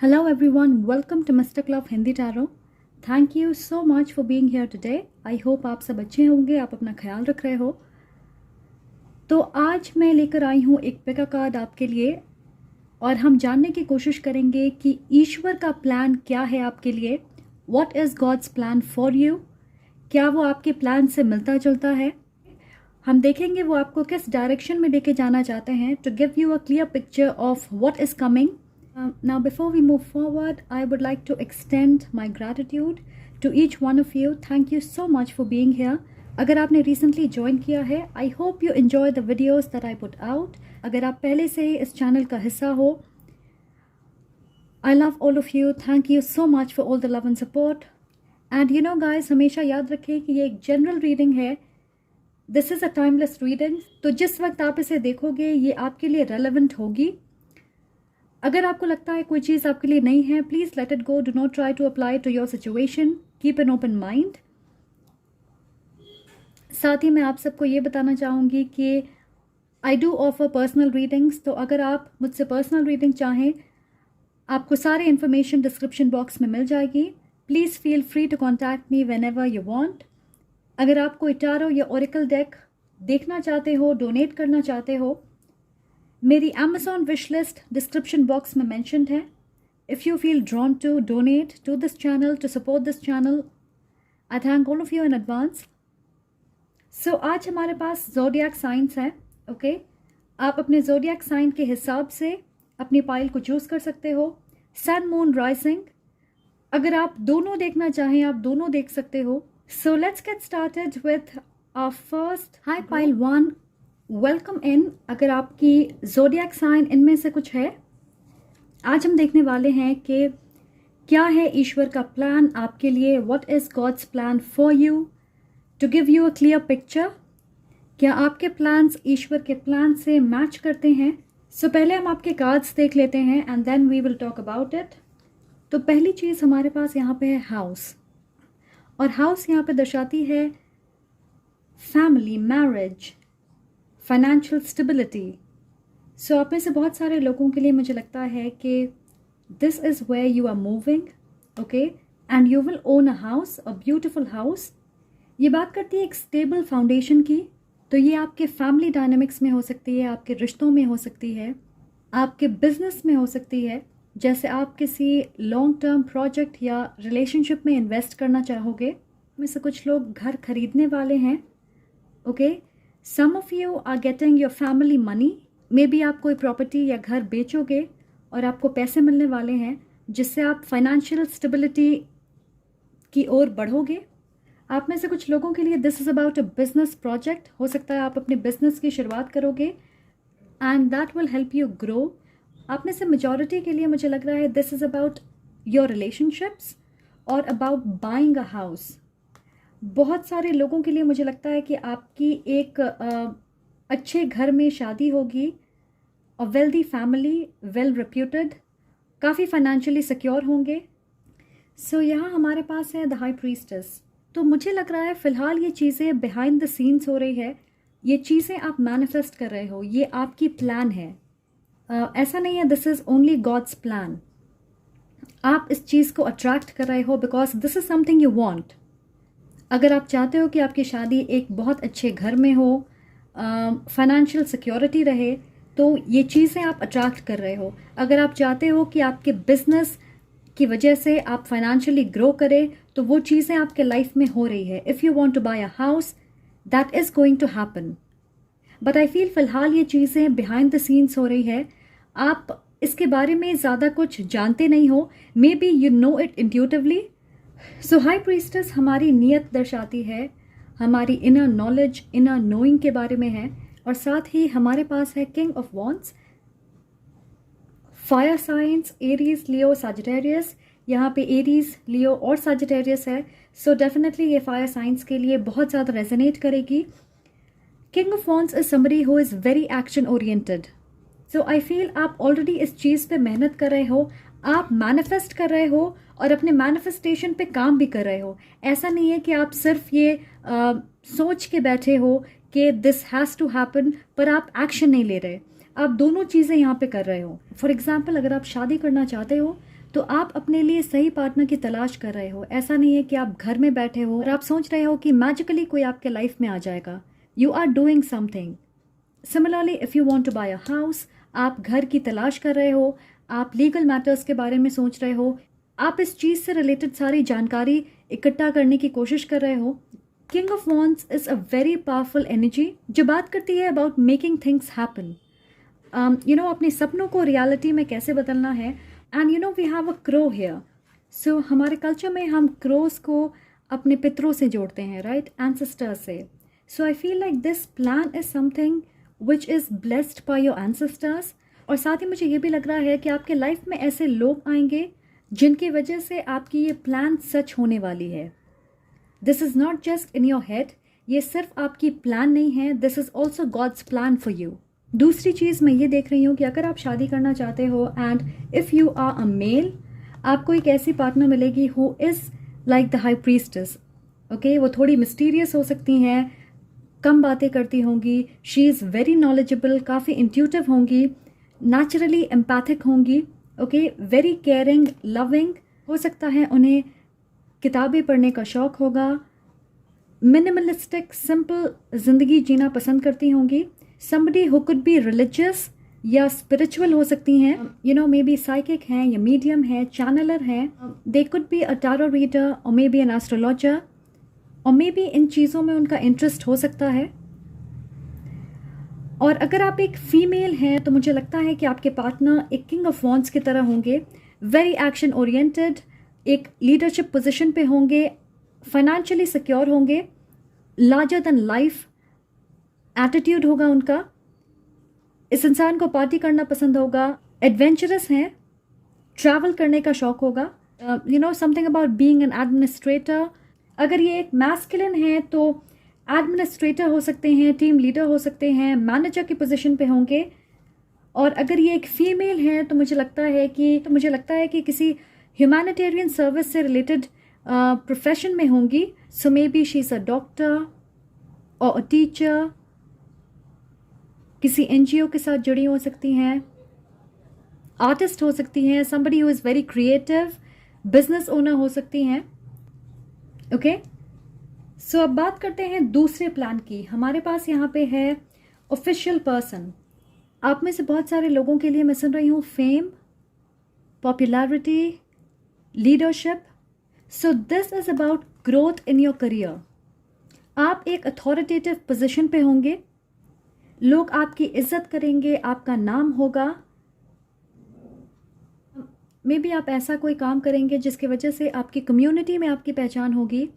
Hello everyone, welcome to Mr. Club Hindi Tarot. Thank you so much for being here today. I hope आप सब अच्छे होंगे, आप अपना ख्याल रख रहे हो। तो आज मैं लेकर आई हूँ एक पिका कार्ड आपके लिए और हम जानने की कोशिश करेंगे कि ईश्वर का प्लान क्या है आपके लिए। What is God's plan for you? क्या वो आपके प्लान से मिलता जुलता है? हम देखेंगे वो आपको किस डायरेक्शन में लेके जाना चाहते हैं to give you a clear picture of what is coming. Now before we move forward, I would like to extend my gratitude to each one of you. Thank you so much for being here. अगर आपने recently join किया है, I hope you enjoy the videos that I put out. अगर आप पहले से ही इस channel का हिस्सा हो, I love all of you. Thank you so much for all the love and support. And you know guys, हमेशा याद रखें कि ये एक general reading है. This is a timeless reading. तो जिस वक्त आप इसे देखोगे ये आपके लिए relevant होगी। अगर आपको लगता है कोई चीज़ आपके लिए नहीं है, please let it go, do not try to apply to your situation, keep an open mind. साथ ही मैं आप सबको ये बताना चाहूँगी कि I do offer personal readings. तो अगर आप मुझसे पर्सनल रीडिंग चाहें, आपको सारी इन्फॉर्मेशन डिस्क्रिप्शन बॉक्स में मिल जाएगी। Please feel free to contact me whenever you want. अगर आप कोई टारो या ओरेकल डेक देखना चाहते हो, डोनेट करना चाहते हो, मेरी Amazon wish list description box में मैंशनड है। If you feel drawn to donate to this channel, to support this channel, I thank all of you in advance. So आज हमारे पास ज़ोडिएक साइंस है। ओके, आप अपने ज़ोडिएक साइन के हिसाब से अपनी पाइल को चूज़ कर सकते हो। सन, मून, राइजिंग, अगर आप दोनों देखना चाहें आप दोनों देख सकते हो। So let's get started with our first. Hi pile 1, welcome in. अगर आपकी ज़ोडिएक साइन इनमें से कुछ है, आज हम देखने वाले हैं कि क्या है ईश्वर का प्लान आपके लिए। What is God's plan for you, to give you a clear picture. क्या आपके प्लान्स ईश्वर के प्लान से मैच करते हैं। सो पहले हम आपके कार्ड्स देख लेते हैं and then we will talk about it. तो पहली चीज़ हमारे पास यहाँ पे है हाउस, और हाउस यहाँ पे दर्शाती है फैमिली, मैरिज, फाइनेंशियल स्टेबिलिटी। सो आप में से बहुत सारे लोगों के लिए मुझे लगता है कि this is where you are moving, okay, and you will own a house, a beautiful house. ये बात करती है एक स्टेबल फाउंडेशन की। तो ये आपके फैमिली डायनामिक्स में हो सकती है, आपके रिश्तों में हो सकती है, आपके बिजनेस में हो सकती है। जैसे आप किसी लॉन्ग टर्म प्रोजेक्ट या रिलेशनशिप में इन्वेस्ट करना चाहोगे। में से कुछ लोग घर खरीदने वाले हैं। Okay, some of you are getting your family money. Maybe आप कोई प्रॉपर्टी या घर बेचोगे और आपको पैसे मिलने वाले हैं, जिससे आप फाइनेंशियल स्टेबिलिटी की ओर बढ़ोगे। आप में से कुछ लोगों के लिए this is about a business project. हो सकता है आप अपने बिजनेस की शुरुआत करोगे and that will help you grow. आप में से मेजॉरिटी के लिए मुझे लग रहा है this is about your relationships और अबाउट बाइंग अ हाउस। बहुत सारे लोगों के लिए मुझे लगता है कि आपकी एक अच्छे घर में शादी होगी, a wealthy family, well reputed, काफ़ी फाइनेंशियली सिक्योर होंगे। सो यहाँ हमारे पास है द हाई प्रीस्टेस। तो मुझे लग रहा है फ़िलहाल ये चीज़ें बिहाइंड द सीन्स हो रही है। ये चीज़ें आप मैनिफेस्ट कर रहे हो, ये आपकी प्लान है। ऐसा नहीं है this is only God's plan. आप इस चीज़ को अट्रैक्ट कर रहे हो because this is something you want. अगर आप चाहते हो कि आपकी शादी एक बहुत अच्छे घर में हो, फाइनेंशियल सिक्योरिटी रहे, तो ये चीज़ें आप अट्रैक्ट कर रहे हो। अगर आप चाहते हो कि आपके बिजनेस की वजह से आप फाइनेंशियली ग्रो करें, तो वो चीज़ें आपके लाइफ में हो रही है। If you want to buy a house, that is going to happen. But I feel फ़िलहाल ये चीज़ें बिहाइंड द सीन्स हो रही है। आप इसके बारे में ज़्यादा कुछ जानते नहीं हो। May be you know it intuitively. So high priestess हमारी नीयत दर्शाती है, हमारी इनर नॉलेज, इनर नोइंग के बारे में है। और साथ ही हमारे पास है king of wands, fire science, Aries, Leo, Sagittarius. यहाँ पे एरीज, लियो और सजिटेरियस है। सो डेफिनेटली ये फायर साइंस के लिए बहुत ज़्यादा रेजोनेट करेगी। King of wands is somebody who is very action oriented. So I feel आप ऑलरेडी इस चीज़ पे मेहनत कर रहे हो, आप मैनिफेस्ट कर रहे हो और अपने मैनिफेस्टेशन पे काम भी कर रहे हो। ऐसा नहीं है कि आप सिर्फ ये सोच के बैठे हो कि दिस हैज़ टू हैपन, पर आप एक्शन नहीं ले रहे। आप दोनों चीज़ें यहाँ पे कर रहे हो। फॉर एग्जाम्पल, अगर आप शादी करना चाहते हो तो आप अपने लिए सही पार्टनर की तलाश कर रहे हो। ऐसा नहीं है कि आप घर में बैठे हो और आप सोच रहे हो कि मैजिकली कोई आपके लाइफ में आ जाएगा। You are doing something. Similarly if you want to buy a house, आप घर की तलाश कर रहे हो, आप लीगल मैटर्स के बारे में सोच रहे हो, आप इस चीज़ से रिलेटेड सारी जानकारी इकट्ठा करने की कोशिश कर रहे हो। King of wands is a very powerful energy जो बात करती है अबाउट मेकिंग थिंग्स हैपन। अपने सपनों को रियलिटी में कैसे बदलना है। And we have a crow here. So हमारे कल्चर में हम क्रोस को अपने पितरों से जोड़ते हैं, राइट, एंसेस्टर्स से। So I feel like this plan is something which is blessed by your ancestors. और साथ ही मुझे ये भी लग रहा है कि आपके लाइफ में ऐसे लोग आएंगे जिनकी वजह से आपकी ये प्लान सच होने वाली है। This is not just in your head, ये सिर्फ आपकी प्लान नहीं है, this is also God's plan for you. दूसरी चीज़ मैं ये देख रही हूँ कि अगर आप शादी करना चाहते हो and if you are a male, आपको एक ऐसी पार्टनर मिलेगी who is like the high priestess. Okay, वो थोड़ी मिस्टीरियस हो सकती हैं, कम बातें करती होंगी, शी इज़ वेरी नॉलेजेबल, काफ़ी इंट्यूटिव होंगी, नेचुरली एम्पैथिक होंगी, ओके, वेरी केयरिंग, लविंग। हो सकता है उन्हें किताबें पढ़ने का शौक़ होगा, मिनिमलिस्टिक सिंपल ज़िंदगी जीना पसंद करती होंगी। somebody who could be religious या spiritual हो सकती हैं, मे बी साइकिक हैं या मीडियम है, चैनलर हैं, they could be a tarot reader और मे बी एन एस्ट्रोलॉजर, और मे बी इन चीज़ों में उनका इंटरेस्ट हो सकता है। और अगर आप एक फीमेल हैं तो मुझे लगता है कि आपके पार्टनर एक किंग ऑफ वॉन्ड्स की तरह होंगे, वेरी एक्शन ओरिएंटेड, एक लीडरशिप पोजीशन पे होंगे, फाइनेंशियली सिक्योर होंगे, लार्जर देन लाइफ एटीट्यूड होगा उनका, इस इंसान को पार्टी करना पसंद होगा, एडवेंचरस हैं, ट्रैवल करने का शौक होगा, something about being an administrator. अगर ये एक मैस्कुलिन है तो एडमिनिस्ट्रेटर हो सकते हैं, टीम लीडर हो सकते हैं, मैनेजर की पोजीशन पे होंगे। और अगर ये एक फीमेल है तो मुझे लगता है कि किसी ह्यूमैनिटेरियन सर्विस से रिलेटेड प्रोफेशन में होंगी। So maybe she is a doctor और अ टीचर, किसी एनजीओ के साथ जुड़ी हो सकती हैं, आर्टिस्ट हो सकती हैं, somebody who is very creative, business owner हो सकती हैं। ओके, सो अब बात करते हैं दूसरे प्लान की। हमारे पास यहाँ पे है ऑफिशियल पर्सन। आप में से बहुत सारे लोगों के लिए मैं सुन रही हूँ fame, popularity, leadership. So this is about growth in your career. आप एक अथॉरिटेटिव पोजीशन पे होंगे, लोग आपकी इज्जत करेंगे, आपका नाम होगा। मे बी आप ऐसा कोई काम करेंगे जिसकी वजह से आपकी कम्युनिटी में आपकी पहचान होगी।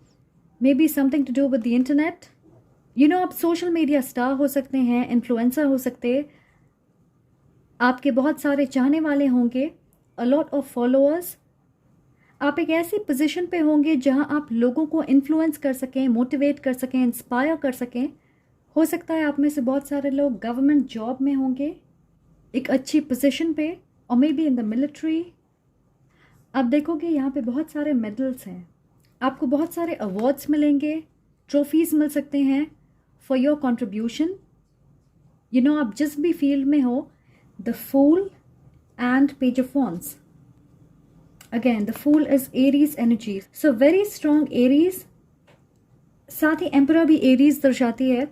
Maybe something to do with the internet. आप सोशल मीडिया स्टार हो सकते हैं, इन्फ्लुएंसर हो सकते, आपके बहुत सारे चाहने वाले होंगे, अ लॉट ऑफ फॉलोअर्स। आप एक ऐसी पोजीशन पे होंगे जहां आप लोगों को इन्फ्लुएंस कर सकें, मोटिवेट कर सकें, इंस्पायर कर सकें। हो सकता है आप में से बहुत सारे लोग गवर्नमेंट जॉब में होंगे, एक अच्छी पोजीशन पे, और may be in the military. आप देखोगे यहाँ पे बहुत सारे मेडल्स हैं, आपको बहुत सारे अवार्ड्स मिलेंगे, ट्रॉफीज़ मिल सकते हैं फॉर योर कंट्रीब्यूशन। आप जिस भी फील्ड में हो। The fool and page of wands. Again the fool is Aries energy, so very strong Aries. साथ ही एम्परर भी एरीज दर्शाती है,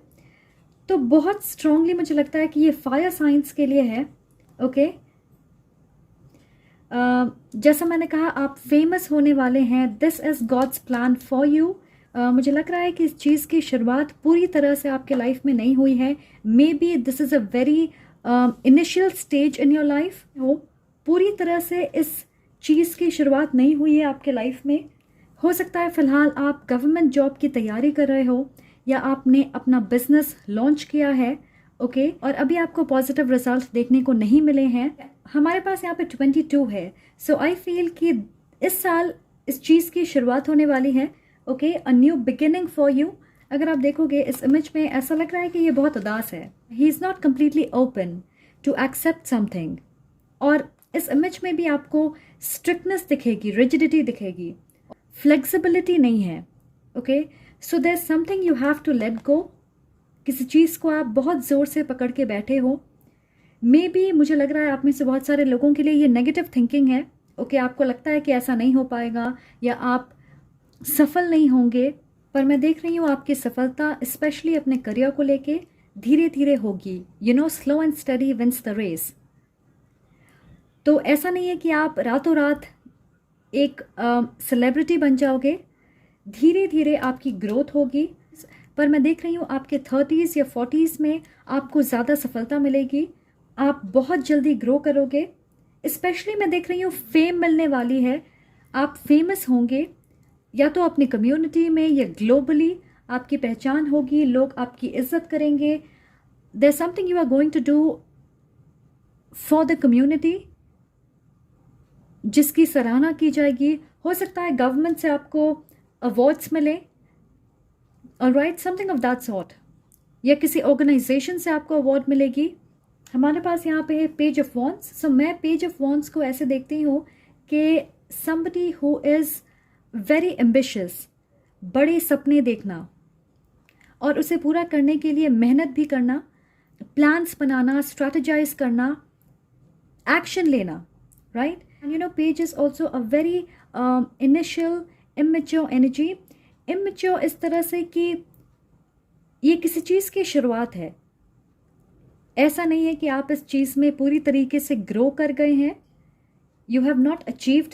तो बहुत स्ट्रांगली मुझे लगता है कि ये फायर साइंस के लिए है। ओके, जैसा मैंने कहा आप फेमस होने वाले हैं, this is God's plan for you. मुझे लग रहा है कि इस चीज़ की शुरुआत पूरी तरह से आपके लाइफ में नहीं हुई है। May be this is a very initial stage in your life. पूरी तरह से इस चीज़ की शुरुआत नहीं हुई है आपके लाइफ में। हो सकता है फ़िलहाल आप गवर्नमेंट जॉब की तैयारी कर रहे हो, या आपने अपना बिजनेस लॉन्च किया है, ओके, और अभी आपको पॉजिटिव रिजल्ट देखने को नहीं मिले हैं। हमारे पास यहाँ पे 22 है। सो आई फील कि इस साल इस चीज़ की शुरुआत होने वाली है। Okay, a new beginning for you. अगर आप देखोगे इस इमेज में ऐसा लग रहा है कि ये बहुत उदास है, he is not completely open to accept something. और इस इमेज में भी आपको स्ट्रिक्टनेस दिखेगी, रिजिडिटी दिखेगी, फ्लेक्सिबिलिटी नहीं है। Okay, so there is something you have to let go. किसी चीज़ को आप बहुत ज़ोर से पकड़ के बैठे हो। मे बी मुझे लग रहा है आप में से बहुत सारे लोगों के लिए ये नेगेटिव थिंकिंग है। ओके, आपको लगता है कि ऐसा नहीं हो पाएगा या आप सफल नहीं होंगे, पर मैं देख रही हूँ आपकी सफलता स्पेशली अपने करियर को लेके धीरे धीरे होगी। Slow and steady wins the race. तो ऐसा नहीं है कि आप रातों रात एक सेलिब्रिटी बन जाओगे, धीरे धीरे आपकी ग्रोथ होगी। पर मैं देख रही हूँ आपके 30s या 40s में आपको ज़्यादा सफलता मिलेगी, आप बहुत जल्दी ग्रो करोगे। स्पेशली मैं देख रही हूँ फेम मिलने वाली है, आप फेमस होंगे, या तो अपनी कम्युनिटी में या ग्लोबली आपकी पहचान होगी, लोग आपकी इज्जत करेंगे। There something you are going to do for the community जिसकी सराहना की जाएगी। हो सकता है गवर्नमेंट से आपको अवार्ड्स मिले, alright, something of that sort, या किसी ऑर्गेनाइजेशन से आपको अवार्ड मिलेगी। हमारे पास यहाँ पे है पेज ऑफ वॉन्ड्स। सो मैं पेज ऑफ वॉन्ड्स को ऐसे देखती हूँ कि somebody who is very ambitious, बड़े सपने देखना और उसे पूरा करने के लिए मेहनत भी करना, प्लान्स बनाना, स्ट्रैटेजाइज करना, एक्शन लेना, right. And page is also a very initial immature energy. Immature इस तरह से कि ये किसी चीज़ की शुरुआत है, ऐसा नहीं है कि आप इस चीज़ में पूरी तरीके से ग्रो कर गए हैं। You have not achieved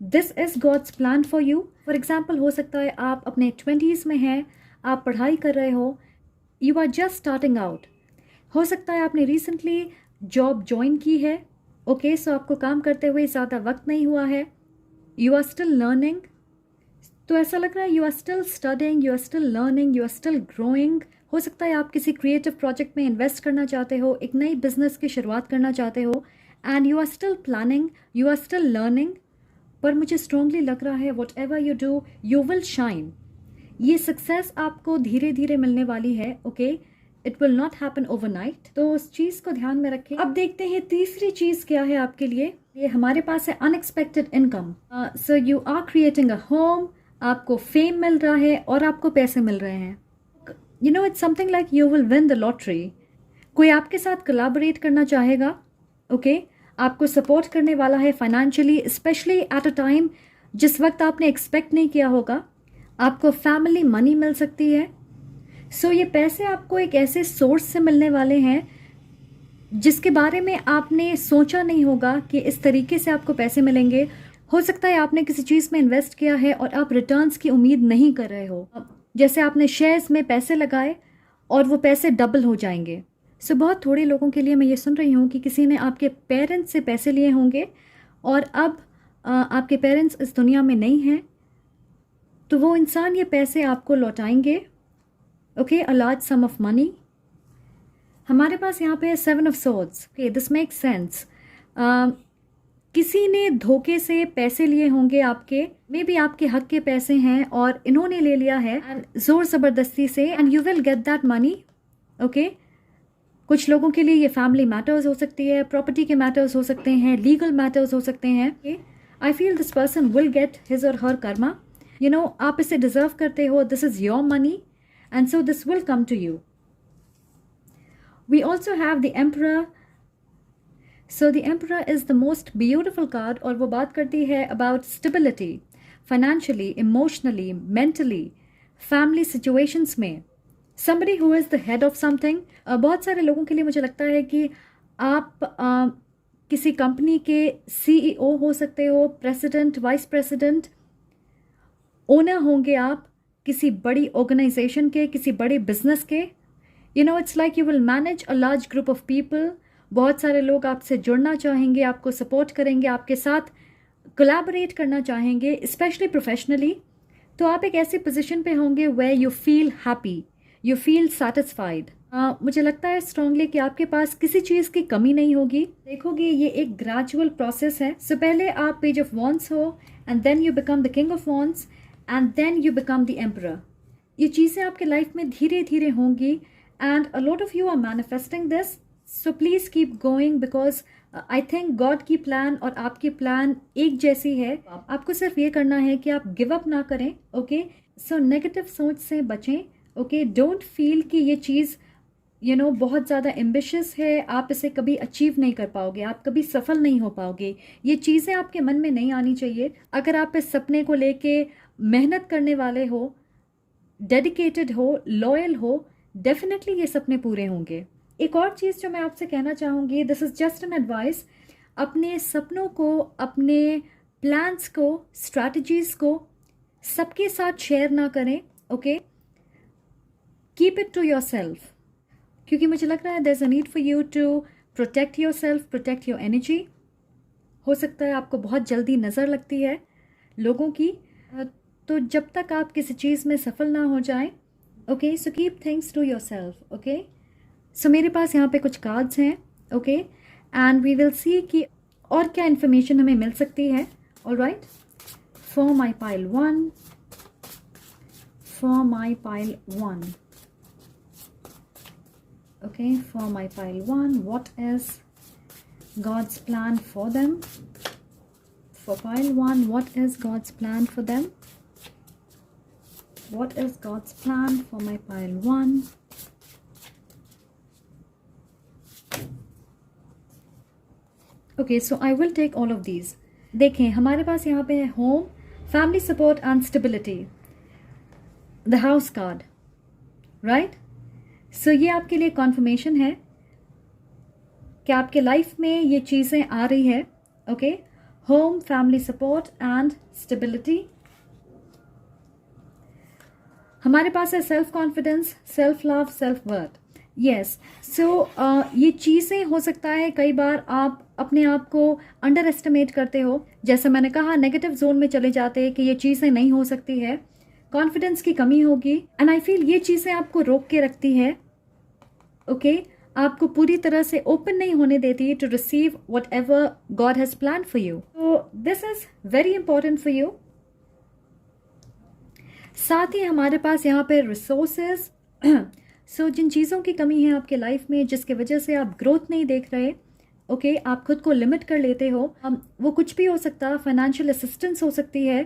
this is God's plan for you. For example, हो सकता है आप अपने 20s में हैं, आप पढ़ाई कर रहे हो, you are just starting out. हो सकता है आपने रिसेंटली जॉब ज्वाइन की है, ओके, सो आपको काम करते हुए ज़्यादा वक्त नहीं हुआ है, यू आर स्टिल लर्निंग। तो ऐसा लग रहा है you are still studying, you are still learning, you are still growing. हो सकता है आप किसी क्रिएटिव प्रोजेक्ट में इन्वेस्ट करना चाहते हो, एक नई बिजनेस की शुरुआत करना चाहते हो, and you are still planning, you are still learning. पर मुझे स्ट्रांगली लग रहा है whatever you do you will shine. ये सक्सेस आपको धीरे धीरे मिलने वाली है, okay, it will not happen overnight. तो उस चीज़ को ध्यान में रखें। अब देखते हैं तीसरी चीज़ क्या है आपके लिए। ये हमारे पास है unexpected income. So you are creating a home, आपको फेम मिल रहा है और आपको पैसे मिल रहे हैं। It's something like you will win the lottery. कोई आपके साथ कोलैबोरेट करना चाहेगा, ओके, आपको सपोर्ट करने वाला है financially, specially at a time जिस वक्त आपने एक्सपेक्ट नहीं किया होगा। आपको फैमिली मनी मिल सकती है। सो ये पैसे आपको एक ऐसे सोर्स से मिलने वाले हैं जिसके बारे में आपने सोचा नहीं होगा कि इस तरीके से आपको पैसे मिलेंगे। हो सकता है आपने किसी चीज़ में इन्वेस्ट किया है और आप रिटर्न्स की उम्मीद नहीं कर रहे हो, जैसे आपने शेयर्स में पैसे लगाए और वो पैसे डबल हो जाएंगे। सो बहुत थोड़े लोगों के लिए मैं ये सुन रही हूँ कि किसी ने आपके पेरेंट्स से पैसे लिए होंगे और अब आपके पेरेंट्स इस दुनिया में नहीं हैं, तो वो इंसान ये पैसे आपको लौटाएंगे, okay, a large sum of money. हमारे पास यहाँ पे है 7 of swords. Okay, this makes sense. किसी ने धोखे से पैसे लिए होंगे आपके, मे बी आपके हक के पैसे हैं और इन्होंने ले लिया है जोर ज़बरदस्ती से, and you will get that money, okay. कुछ लोगों के लिए ये फैमिली मैटर्स हो सकती है, प्रॉपर्टी के मैटर्स हो सकते हैं, लीगल मैटर्स हो सकते हैं। I feel this person will get his or her karma. आप इसे डिजर्व करते हो, this is your money and so this will come to you. We also have the emperor. So the emperor is the most beautiful card और वो बात करती है about stability, financially, emotionally, mentally, family situations में। somebody who is the head of something। बहुत सारे लोगों के लिए मुझे लगता है कि आप किसी कंपनी के CEO हो सकते हो, प्रेसिडेंट, वाइस प्रेसिडेंट, ओनर होंगे आप किसी बड़ी ऑर्गेनाइजेशन के, किसी बड़े बिजनेस के। It's like you will manage a large group of people. बहुत सारे लोग आपसे जुड़ना चाहेंगे, आपको सपोर्ट करेंगे, आपके साथ कोलैबोरेट करना चाहेंगे, स्पेशली प्रोफेशनली। तो आप एक ऐसी पोजिशन पे होंगे where you feel happy, you feel satisfied. मुझे लगता है स्ट्रांगली कि आपके पास किसी चीज़ की कमी नहीं होगी। देखोगे ये एक ग्रेजुअल प्रोसेस है। सो पहले आप पेज ऑफ वॉन्ड्स हो and then you become the king of wands and then you become the emperor. ये चीज़ें आपके लाइफ में धीरे धीरे होंगी and a lot of you are manifesting this. So please keep going because I think God की plan और आपकी प्लान एक जैसी है। आपको सिर्फ ये करना है कि आप गिव अप ना करें, ओके। सो नेगेटिव सोच से बचें, ओके। डोंट फील कि ये चीज़ बहुत ज़्यादा एम्बिशियस है, आप इसे कभी अचीव नहीं कर पाओगे, आप कभी सफल नहीं हो पाओगे। ये चीज़ें आपके मन में नहीं आनी चाहिए। अगर आप इस सपने को लेके मेहनत करने वाले हो, डेडिकेटेड हो, लॉयल हो, डेफिनेटली ये सपने पूरे होंगे। एक और चीज़ जो मैं आपसे कहना चाहूँगी, this is just an advice, अपने सपनों को, अपने प्लान्स को, स्ट्रैटेजीज़ को सबके साथ शेयर ना करें, okay? Keep it to yourself, क्योंकि मुझे लग रहा है there is a need for you to protect yourself, protect your energy. हो सकता है आपको बहुत जल्दी नज़र लगती है लोगों की, तो जब तक आप किसी चीज़ में सफल ना हो जाएं, okay, so keep things to yourself, okay. So मेरे पास यहाँ पे कुछ कार्ड्स हैं, okay, and we will see कि और क्या इन्फॉर्मेशन हमें मिल सकती है। Alright, for my pile 1, for my pile 1, okay, for my pile 1, what is God's plan for them? For pile 1, what is God's plan for them? What is God's plan for my pile 1? Okay, so I will take all of these. देखें, हमारे पास यहाँ पे है home, family support and stability, the house card, right. So ये आपके लिए conformation है कि आपके लाइफ में ये चीज़ें आ रही है, okay. Home, family support and stability. हमारे पास है self confidence, self love, self worth. Yes, so ये चीज़ें हो सकता है कई बार आप अपने आप को अंडर एस्टिमेट करते हो, जैसे मैंने कहा नेगेटिव जोन में चले जाते हैं कि ये चीज़ें नहीं हो सकती है, कॉन्फिडेंस की कमी होगी, एंड आई फील ये चीज़ें आपको रोक के रखती है, ओके, आपको पूरी तरह से ओपन नहीं होने देती to receive whatever God has plan for you. तो this is very important for you. साथ ही हमारे पास यहाँ पे रिसोर्सेज, सो जिन चीज़ों की कमी है आपके लाइफ में जिसकी वजह से आप ग्रोथ नहीं देख रहे, ओके, आप खुद को लिमिट कर लेते हो, वो कुछ भी हो सकता है, फाइनेंशियल असिस्टेंस हो सकती है,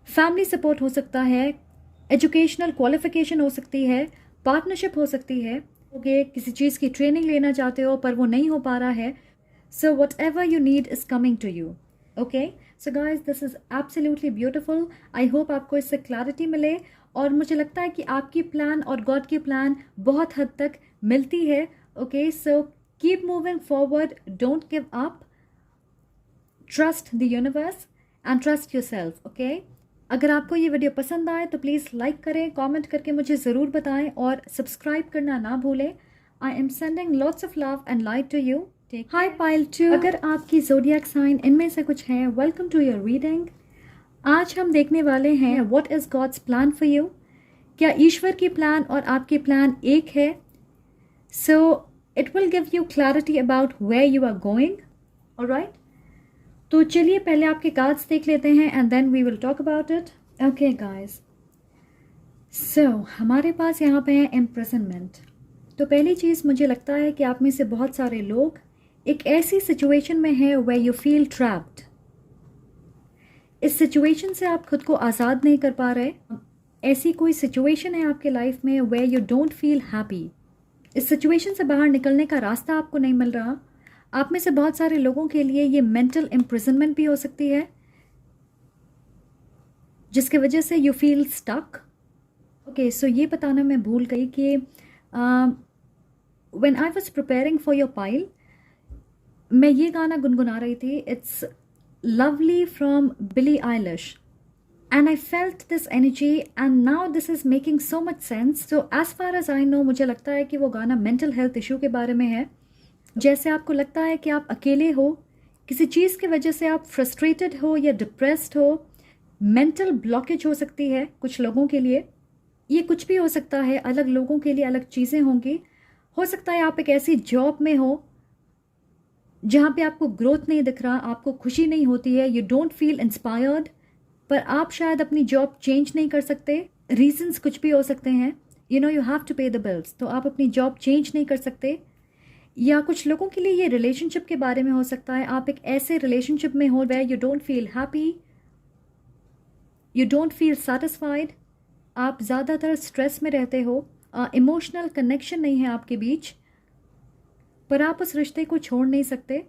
फैमिली सपोर्ट हो सकता है, एजुकेशनल क्वालिफिकेशन हो सकती है, पार्टनरशिप हो सकती है, ओके, किसी चीज़ की ट्रेनिंग लेना चाहते हो पर वो नहीं हो पा रहा है। So whatever you need is coming to you, okay. So guys, this is absolutely beautiful. I hope आपको इससे क्लैरिटी मिले, और मुझे लगता है कि आपकी प्लान और गॉड की प्लान बहुत हद तक मिलती है, okay. So keep moving forward, don't give up, trust the universe and trust your self, okay. अगर आपको ये वीडियो पसंद आए तो प्लीज़ लाइक करें, कमेंट करके मुझे ज़रूर बताएं, और सब्सक्राइब करना ना भूलें। I am sending lots of love and light to you. Hi pile 2, अगर आपकी ज़ोडिएक साइन इनमें से कुछ है, वेलकम टू योर रीडिंग। आज हम देखने वाले हैं what is God's plan for you. क्या ईश्वर की प्लान और आपकी प्लान एक है? So it will give you clarity about where you are going, alright. तो चलिए पहले आपके कार्ड्स देख लेते हैं and then we will talk about it, okay guys. So हमारे पास यहाँ पे है इम्प्रिजनमेंट। तो पहली चीज़, मुझे लगता है कि आप में से बहुत सारे लोग एक ऐसी सिचुएशन में है वेयर यू फील ट्रैप्ड। इस सिचुएशन से आप खुद को आज़ाद नहीं कर पा रहे। ऐसी कोई सिचुएशन है आपके लाइफ में where you don't feel happy. इस सिचुएशन से बाहर निकलने का रास्ता आपको नहीं मिल रहा। आप में से बहुत सारे लोगों के लिए ये मेंटल इम्प्रिजनमेंट भी हो सकती है, जिसके वजह से you feel stuck, okay. So ये बताना मैं भूल गई कि when I was preparing for your pile, मैं ये गाना गुनगुना रही थी, it's lovely from Billie Eilish, and I felt this energy and now this is making so much sense. So as far as I know, मुझे लगता है कि वो गाना मेंटल हेल्थ इशू के बारे में है। जैसे आपको लगता है कि आप अकेले हो, किसी चीज़ की वजह से आप फ्रस्ट्रेटेड हो या डिप्रेस्ड हो, मेंटल ब्लॉकेज हो सकती है कुछ लोगों के लिए, ये कुछ भी हो सकता है, अलग लोगों के लिए अलग चीज़ें होंगी। हो सकता है आप एक ऐसी जॉब में हो जहाँ पे आपको ग्रोथ नहीं दिख रहा, आपको खुशी नहीं होती है, यू डोंट फील इंस्पायर्ड, पर आप शायद अपनी जॉब चेंज नहीं कर सकते। रीजंस कुछ भी हो सकते हैं, यू हैव टू पे द बिल्स, तो आप अपनी जॉब चेंज नहीं कर सकते। या कुछ लोगों के लिए ये रिलेशनशिप के बारे में हो सकता है, आप एक ऐसे रिलेशनशिप में हो where you don't feel happy, you don't feel satisfied, आप ज़्यादातर स्ट्रेस में रहते हो, इमोशनल कनेक्शन नहीं है आपके बीच, पर आप उस रिश्ते को छोड़ नहीं सकते।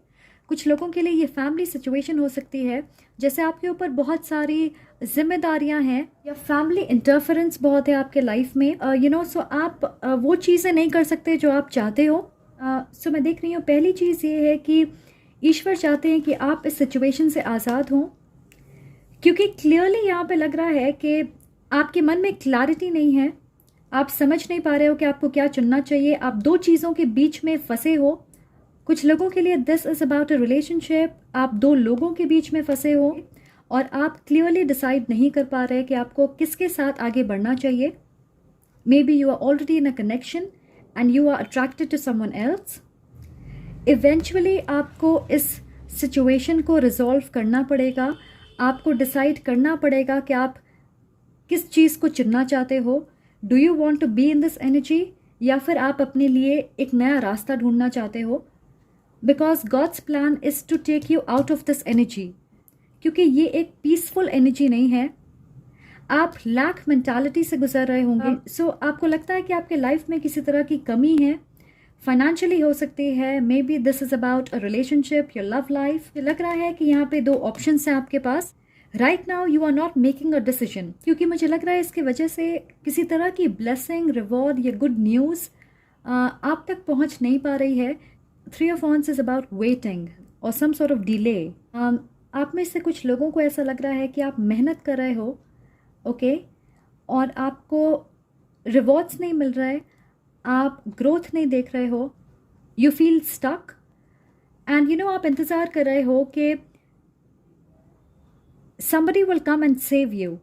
कुछ लोगों के लिए ये फैमिली सिचुएशन हो सकती है, जैसे आपके ऊपर बहुत सारी जिम्मेदारियां हैं या फैमिली इंटरफेरेंस बहुत है आपके लाइफ में, सो आप वो चीज़ें नहीं कर सकते जो आप चाहते हो। सो मैं देख रही हूँ पहली चीज़ ये है कि ईश्वर चाहते हैं कि आप इस सिचुएशन से आज़ाद हों, क्योंकि क्लियरली यहाँ पे लग रहा है कि आपके मन में क्लैरिटी नहीं है, आप समझ नहीं पा रहे हो कि आपको क्या चुनना चाहिए, आप दो चीज़ों के बीच में फंसे हो। कुछ लोगों के लिए this is about a relationship, आप दो लोगों के बीच में फंसे हो और आप क्लियरली डिसाइड नहीं कर पा रहे कि आपको किसके साथ आगे बढ़ना चाहिए। Maybe you are already in a connection and you are attracted to someone else. Eventually आपको इस सिचुएशन को रिजॉल्व करना पड़ेगा, आपको डिसाइड करना पड़ेगा कि आप किस चीज़ को चुनना चाहते हो। Do you want to be in this energy, या फिर आप अपने लिए एक नया रास्ता ढूंढना चाहते हो। Because god's plan is to take you out of this energy, क्योंकि ये एक पीसफुल एनर्जी नहीं है। आप लैक मेंटालिटी से गुजर रहे होंगे। सो आपको लगता है कि आपके लाइफ में किसी तरह की कमी है, फाइनेंशियली हो सकती है, may be this is about a relationship, your love life. लग रहा है कि यहाँ पे दो ऑप्शंस हैं आपके पास। Right now you are not making a decision, क्योंकि मुझे लग रहा है इसकी वजह से किसी तरह की ब्लेसिंग, रिवॉर्ड या गुड न्यूज़ आप तक पहुँच नहीं पा रही है। 3 of Wands is about waiting or some sort of delay. आप में से कुछ लोगों को ऐसा लग रहा है कि आप मेहनत कर रहे हो, ओके, और आपको रिवॉर्ड्स नहीं मिल रहा है, आप ग्रोथ नहीं देख रहे हो, यू फील स्टक एंड आप इंतज़ार कर रहे हो कि somebody will come and save you.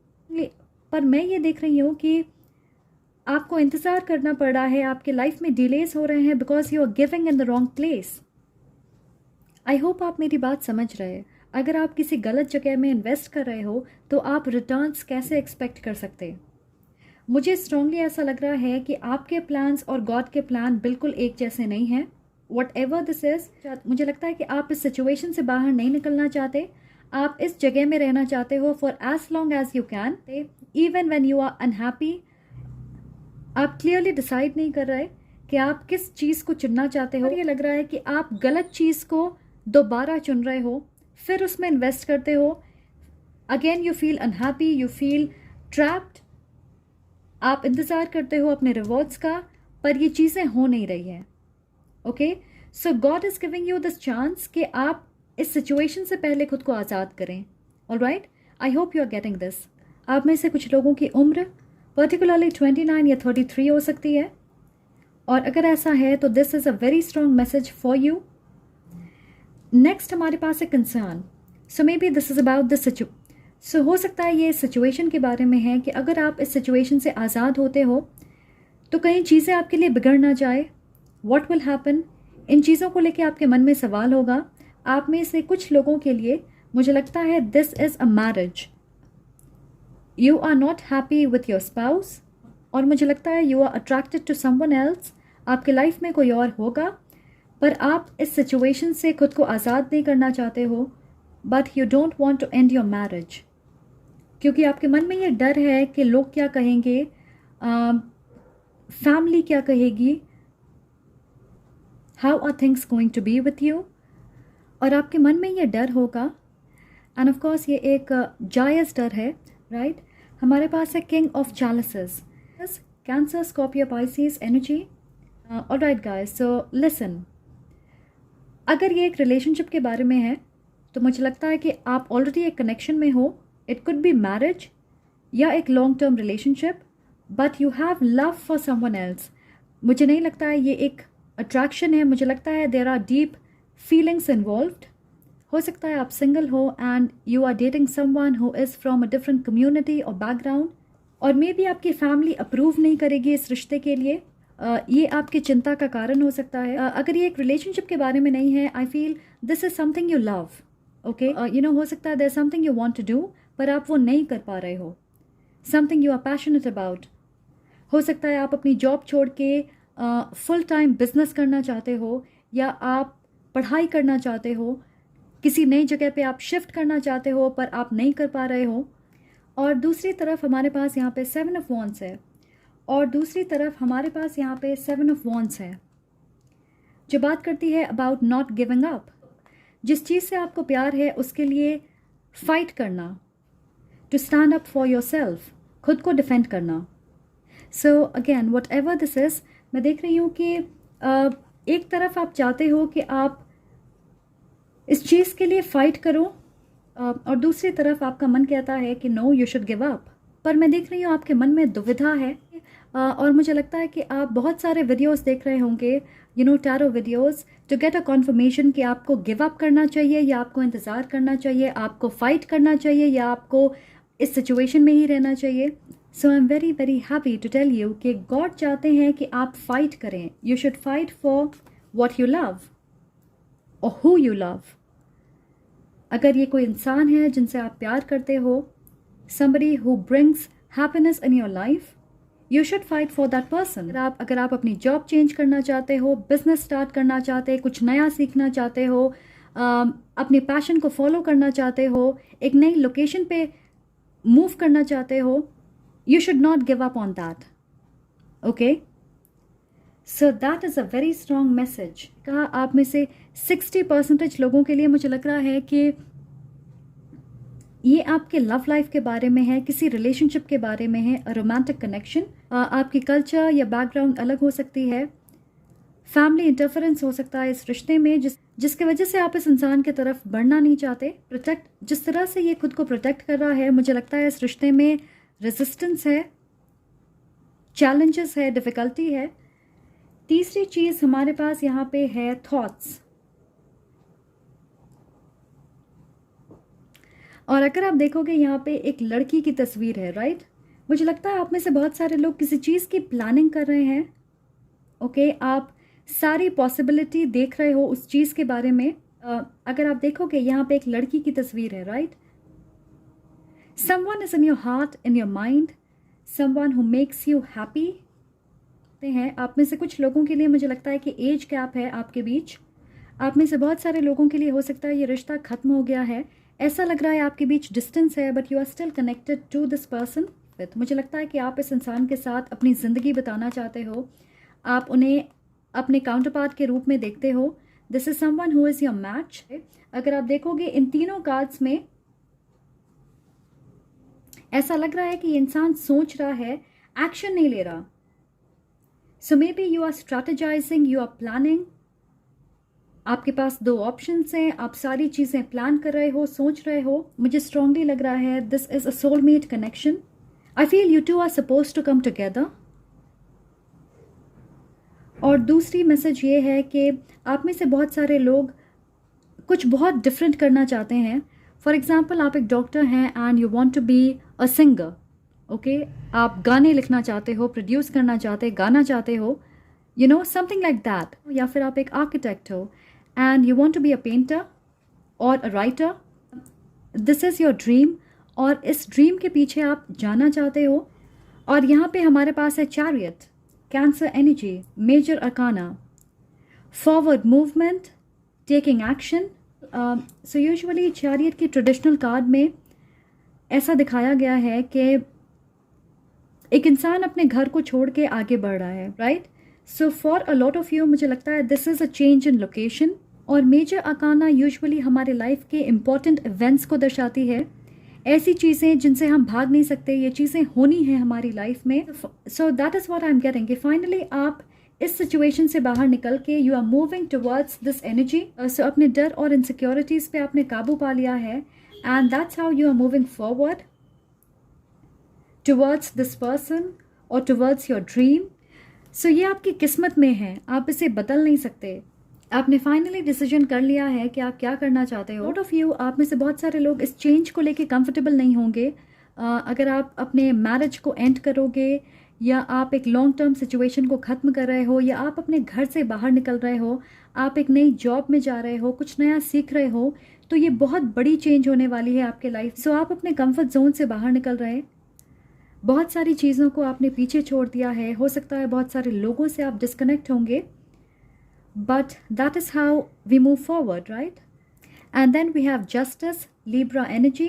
पर मैं ये देख रही हूँ कि आपको इंतज़ार करना पड़ रहा है, आपके लाइफ में डिलेज हो रहे हैं because you are giving in the wrong place. I hope आप मेरी बात समझ रहे हैं। अगर आप किसी गलत जगह में इन्वेस्ट कर रहे हो तो आप रिटर्न्स कैसे एक्सपेक्ट कर सकते। मुझे स्ट्रांगली ऐसा लग रहा है कि आपके प्लान्स और गॉड के प्लान बिल्कुल एक जैसे नहीं हैं। वट एवर दिस इज़, मुझे लगता है कि आप इस सिचुएशन से बाहर नहीं निकलना चाहते, आप इस जगह में रहना चाहते हो for as long as you can, even when you are unhappy. आप क्लियरली डिसाइड नहीं कर रहे कि आप किस चीज़ को चुनना चाहते हो। ये लग रहा है कि आप गलत चीज़ को दोबारा चुन रहे हो, फिर उसमें इन्वेस्ट करते हो, again you feel unhappy, you feel trapped. आप इंतज़ार करते हो अपने रिवॉर्ड्स का, पर ये चीज़ें हो नहीं रही हैं। Okay, so God is giving you this chance कि आप इस सिचुएशन से पहले खुद को आज़ाद करें। Alright, I hope you are getting this. आप में से कुछ लोगों की उम्र पर्टिकुलरली 29 या 33 हो सकती है, और अगर ऐसा है तो this is a very strong message for you. Next हमारे पास है concern. So may be this is about this so हो सकता है ये सिचुएशन के बारे में है कि अगर आप इस सिचुएशन से आज़ाद होते हो तो कई चीज़ें आपके लिए बिगड़ ना जाए। व्हाट विल हैपन, इन चीज़ों को लेके आपके मन में सवाल होगा। आप में से कुछ लोगों के लिए मुझे लगता है this is a marriage, you are not happy with your spouse, और मुझे लगता है you are attracted to someone else. आपके लाइफ में कोई और होगा, पर आप इस सिचुएशन से खुद को आज़ाद नहीं करना चाहते हो, but you don't want to end your marriage, क्योंकि आपके मन में ये डर है कि लोग क्या कहेंगे, फैमिली क्या कहेगी, how are things going to be with you, और आपके मन में ये डर होगा। एंड ऑफ कोर्स ये एक जायज़ डर है, राइट। हमारे पास है king of chalices, Cancer, Scorpio, Pisces energy. Alright guys, so listen, अगर ये एक रिलेशनशिप के बारे में है तो मुझे लगता है कि आप ऑलरेडी एक कनेक्शन में हो। इट कुड बी मैरिज या एक long term relationship, but you have love for someone else. मुझे नहीं लगता है ये एक अट्रैक्शन है, मुझे लगता है there are deep feelings involved. हो सकता है आप सिंगल हो and you are dating someone who is from a different community और बैकग्राउंड, और मे बी आपकी फैमिली अप्रूव नहीं करेगी इस रिश्ते के लिए। ये आपकी चिंता का कारण हो सकता है। अगर ये एक रिलेशनशिप के बारे में नहीं है, I feel this is something you love. Okay, हो सकता है there something you want to do, पर आप वो नहीं कर पा रहे हो, something you are passionate about. हो सकता है आप अपनी जॉब छोड़ के फुल टाइम बिजनेस करना चाहते हो, या आप पढ़ाई करना चाहते हो, किसी नई जगह पे आप शिफ्ट करना चाहते हो, पर आप नहीं कर पा रहे हो। और दूसरी तरफ हमारे पास यहाँ पे 7 ऑफ वॉन्ड्स है, और दूसरी तरफ हमारे पास यहाँ पे 7 ऑफ वॉन्ड्स है, जो बात करती है अबाउट नॉट गिविंग अप। जिस चीज़ से आपको प्यार है उसके लिए फाइट करना, to stand up for yourself, खुद को डिफेंड करना। So again whatever this is, मैं देख रही हूँ कि एक तरफ आप चाहते हो कि आप इस चीज़ के लिए फ़ाइट करो, और दूसरी तरफ आपका मन कहता है कि no you should give up. पर मैं देख रही हूँ आपके मन में दुविधा है, और मुझे लगता है कि आप बहुत सारे वीडियोस देख रहे होंगे, tarot videos, to get a confirmation कि आपको गिव अप करना चाहिए या आपको इंतज़ार करना चाहिए, आपको फ़ाइट करना चाहिए या आपको इस सिचुएशन में ही रहना चाहिए। So I am very very happy to tell you कि गॉड चाहते हैं कि आप फाइट करें। You should fight for what you love और हु यू लव। अगर ये कोई इंसान है जिनसे आप प्यार करते हो, somebody who brings happiness in your life, you should fight for that person। अगर आप अपनी जॉब चेंज करना चाहते हो, बिजनेस स्टार्ट करना चाहते हो, कुछ नया सीखना चाहते हो, अपने पैशन को फॉलो करना चाहते हो, एक नई लोकेशन पे मूव करना चाहते हो, you should not give up on that, okay? So that is a very strong message। कहा आप में से 60% लोगों के लिए मुझे लग रहा है कि ये आपके लव लाइफ के बारे में है, किसी रिलेशनशिप के बारे में है, रोमांटिक कनेक्शन। आपकी कल्चर या बैकग्राउंड अलग हो सकती है, फैमिली इंटरफेरेंस हो सकता है इस रिश्ते में, जिसकी वजह से आप इस इंसान की तरफ बढ़ना नहीं चाहते। जिस तरह से ये खुद को प्रोटेक्ट कर रहा है, मुझे लगता है इस रिश्ते में रेजिस्टेंस है, चैलेंजेस है, डिफ़िकल्टी है। तीसरी चीज़ हमारे पास यहाँ पे है थॉट्स। और अगर आप देखोगे यहाँ पे एक लड़की की तस्वीर है, राइट? मुझे लगता है आप में से बहुत सारे लोग किसी चीज़ की प्लानिंग कर रहे हैं, ओके? आप सारी पॉसिबिलिटी देख रहे हो उस चीज़ के बारे में। अगर आप देखोगे यहाँ पे एक लड़की की तस्वीर है, right? Someone is in your heart, in your mind, someone who makes you happy हैं। आप में से कुछ लोगों के लिए मुझे लगता है कि एज गैप है आपके बीच। आप में से बहुत सारे लोगों के लिए हो सकता है ये रिश्ता ख़त्म हो गया है, ऐसा लग रहा है आपके बीच डिस्टेंस है, but you are still connected to this person with. मुझे लगता है कि आप इस इंसान के साथ अपनी ज़िंदगी बिताना चाहते हो, आप उन्हें अपने काउंटर पार्ट के रूप में देखते हो। This is someone who is your match. अगर आप देखोगे इन तीनों कार्ड्स में ऐसा लग रहा है कि ये इंसान सोच रहा है, एक्शन नहीं ले रहा। So maybe you are strategizing, you are planning. आपके पास 2 ऑप्शंस हैं, आप सारी चीज़ें प्लान कर रहे हो, सोच रहे हो। मुझे स्ट्रांगली लग रहा है this is a soulmate connection. I feel you two are suppose to come together. और दूसरी मैसेज ये है कि आप में से बहुत सारे लोग कुछ बहुत डिफरेंट करना चाहते हैं। फॉर एग्जाम्पल, आप एक डॉक्टर हैं and you want to be a singer, okay? आप गाने लिखना चाहते हो, प्रोड्यूस करना चाहते, गाना चाहते हो, समथिंग लाइक दैट। या फिर आप एक आर्किटेक्ट हो and you want to be a painter or a writer, this is your dream, और इस ड्रीम के पीछे आप जाना चाहते हो। और यहाँ पे हमारे पास है chariot, cancer energy, major arcana, forward movement, taking action. So usually chariot की ट्रेडिशनल कार्ड में ऐसा दिखाया गया है कि एक इंसान अपने घर को छोड़ के आगे बढ़ रहा है, right? So for a lot of you मुझे लगता है this is a change in location. और मेजर अरकाना यूजुअली हमारे लाइफ के इम्पॉर्टेंट इवेंट्स को दर्शाती है, ऐसी चीज़ें जिनसे हम भाग नहीं सकते, ये चीज़ें होनी हैं हमारी लाइफ में। So that is what I am getting कि फाइनली आप इस सिचुएशन से बाहर निकल के you are moving towards this energy. So अपने डर और इनसिक्योरिटीज़ पे आपने काबू पा लिया है, and that's how you are moving forward towards this person और टुवर्ड्स योर ड्रीम। सो ये आपकी किस्मत में है, आप इसे बदल नहीं सकते। आपने फाइनली डिसीजन कर लिया है कि आप क्या करना चाहते हो। लॉट ऑफ यू, आप में से बहुत सारे लोग इस चेंज को लेके कंफर्टेबल नहीं होंगे। अगर आप अपने मैरिज को एंड करोगे, या आप एक लॉन्ग टर्म सिचुएशन को ख़त्म कर रहे हो, या आप अपने घर से बाहर निकल रहे हो, आप एक नई जॉब में जा रहे हो, कुछ नया सीख रहे हो, तो ये बहुत बड़ी चेंज होने वाली है आपके लाइफ। सो आप अपने कंफर्ट जोन से बाहर निकल रहे हैं, बहुत सारी चीज़ों को आपने पीछे छोड़ दिया है। हो सकता है बहुत सारे लोगों से आप डिस्कनेक्ट होंगे, but that is how we move forward, right? And then we have justice, Libra energy.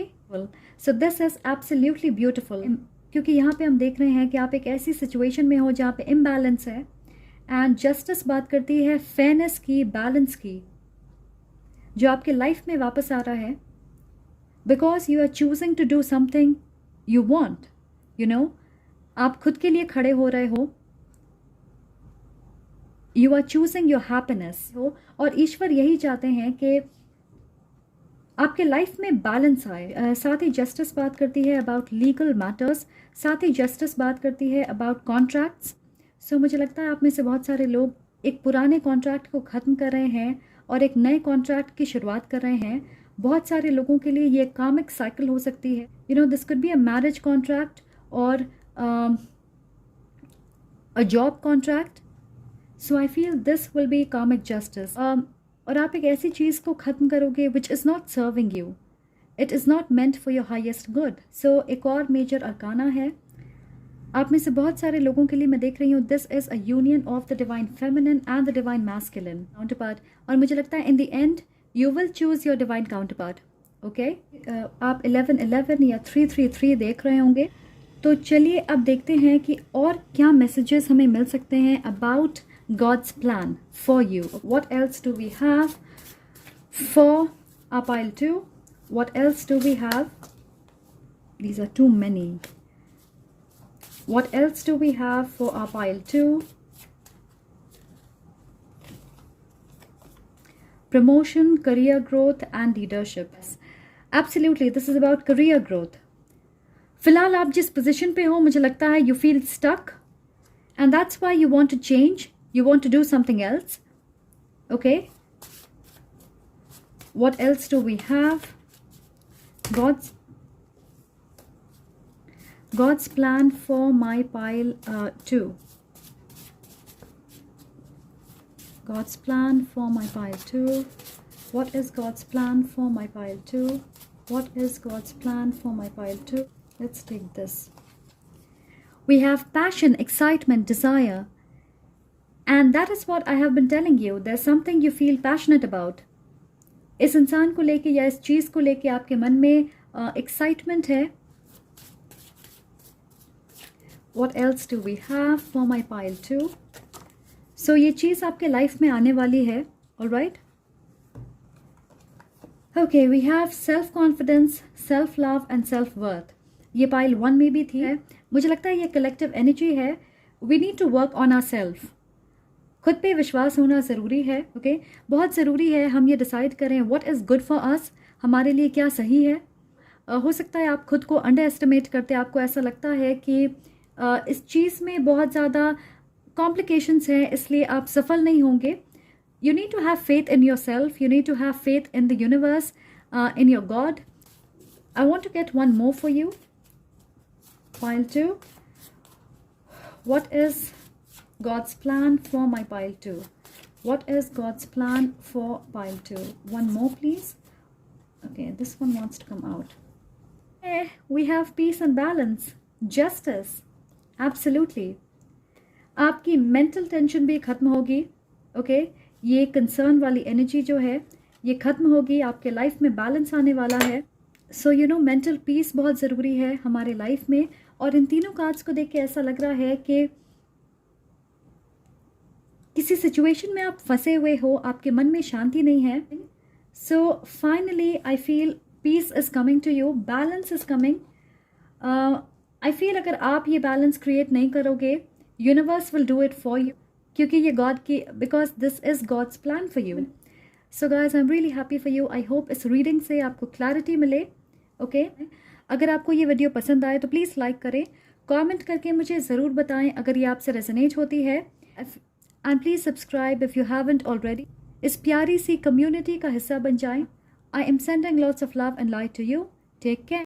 So this is absolutely beautiful. क्योंकि यहाँ पे हम देख रहे हैं कि आप एक ऐसी सिचुएशन में हो जहाँ पे इम्बैलेंस है, एंड जस्टिस बात करती है फेयरनेस की, बैलेंस की, जो आपके लाइफ में वापस आ रहा है, because you are choosing to do something you want, you know, आप खुद के लिए खड़े हो रहे हो, you are choosing your happiness हो, और ईश्वर यही चाहते हैं कि आपके लाइफ में बैलेंस आए। साथ ही जस्टिस बात करती है अबाउट लीगल मैटर्स, साथ ही जस्टिस बात करती है अबाउट कॉन्ट्रैक्ट्स। सो मुझे लगता है आप में से बहुत सारे लोग एक पुराने कॉन्ट्रैक्ट को ख़त्म कर रहे हैं और एक नए कॉन्ट्रैक्ट की शुरुआत कर रहे हैं। बहुत सारे लोगों के लिए ये कामिक साइकिल हो सकती है, you know, this could be a marriage contract और a job contract. So I feel this will be karmic justice. और आप एक ऐसी चीज़ को ख़त्म करोगे which is not serving you, it is not meant for your highest good. So एक और मेजर अरकाना है आप में से बहुत सारे लोगों के लिए, मैं देख रही हूँ, this is a union of the divine feminine and the divine masculine counterpart, और मुझे लगता है in the end you will choose your divine counterpart. Okay, आप 1111 या 333 देख रहे होंगे। तो चलिए अब देखते हैं कि और क्या मैसेजेस हमें मिल सकते हैं about God's plan for you. What else do we have for our pile 2? What else do we have? These are too many. What else do we have for our pile 2? Promotion, career growth and leadership. Absolutely, this is about career growth. फिलहाल आप जिस position पे हो, मुझे लगता है you feel stuck and that's why you want to change. You want to do something else. Okay. What else do we have? God's plan for my pile 2. God's plan for my pile 2. What is God's plan for my pile 2? What is God's plan for my pile 2? Let's take this. We have passion, excitement, desire. And that is what I have been telling you. There's something you feel passionate about. इस इंसान को लेके या इस चीज़ को लेके आपके मन में एक्साइटमेंट है. What else do we have for my pile 2? So ये चीज़ आपके लाइफ में आने वाली है. Alright? Okay, we have self confidence, self love and self worth. ये पाइल 1 में भी थी. मुझे लगता है ये कलेक्टिव एनर्जी है. We need to work on ourselves. खुद पे विश्वास होना ज़रूरी है. ओके, बहुत ज़रूरी है हम ये डिसाइड करें what is good for us, हमारे लिए क्या सही है. हो सकता है आप खुद को अंडर एस्टिमेट करते, आपको ऐसा लगता है कि इस चीज़ में बहुत ज़्यादा कॉम्प्लिकेशंस हैं, इसलिए आप सफल नहीं होंगे. You need to have faith in yourself, you need to have faith in the universe, in your god. I want to get one more for you. Pile 2. What is God's plan for my pile 2? What is God's plan for pile 2? One more, please. Okay, this one wants to come out. Hey, we have peace and balance. Justice. Absolutely. आपकी mental tension भी ख़त्म होगी. Okay, ये concern वाली energy जो है ये ख़त्म होगी. आपके लाइफ में बैलेंस आने वाला है. So you know, mental peace बहुत ज़रूरी है हमारे लाइफ में. और इन तीनों कार्ड्स को देख के ऐसा लग रहा है कि किसी सिचुएशन में आप फंसे हुए हो, आपके मन में शांति नहीं है. So finally I feel peace is coming to you, balance is coming. I feel अगर आप ये बैलेंस क्रिएट नहीं करोगे, universe will do it for you, क्योंकि ये गॉड की, because this is God's plan for you. So guys, I am really happy for you. I hope इस reading से आपको क्लैरिटी मिले. ओके, अगर आपको ये वीडियो पसंद आए तो प्लीज़ लाइक करें, कमेंट करके मुझे ज़रूर बताएं अगर ये आपसे रेजोनेट होती है. And please subscribe if you haven't already. इस प्यारी सी कम्युनिटी का हिस्सा बन जाएं. I am sending lots of love and light to you. Take care.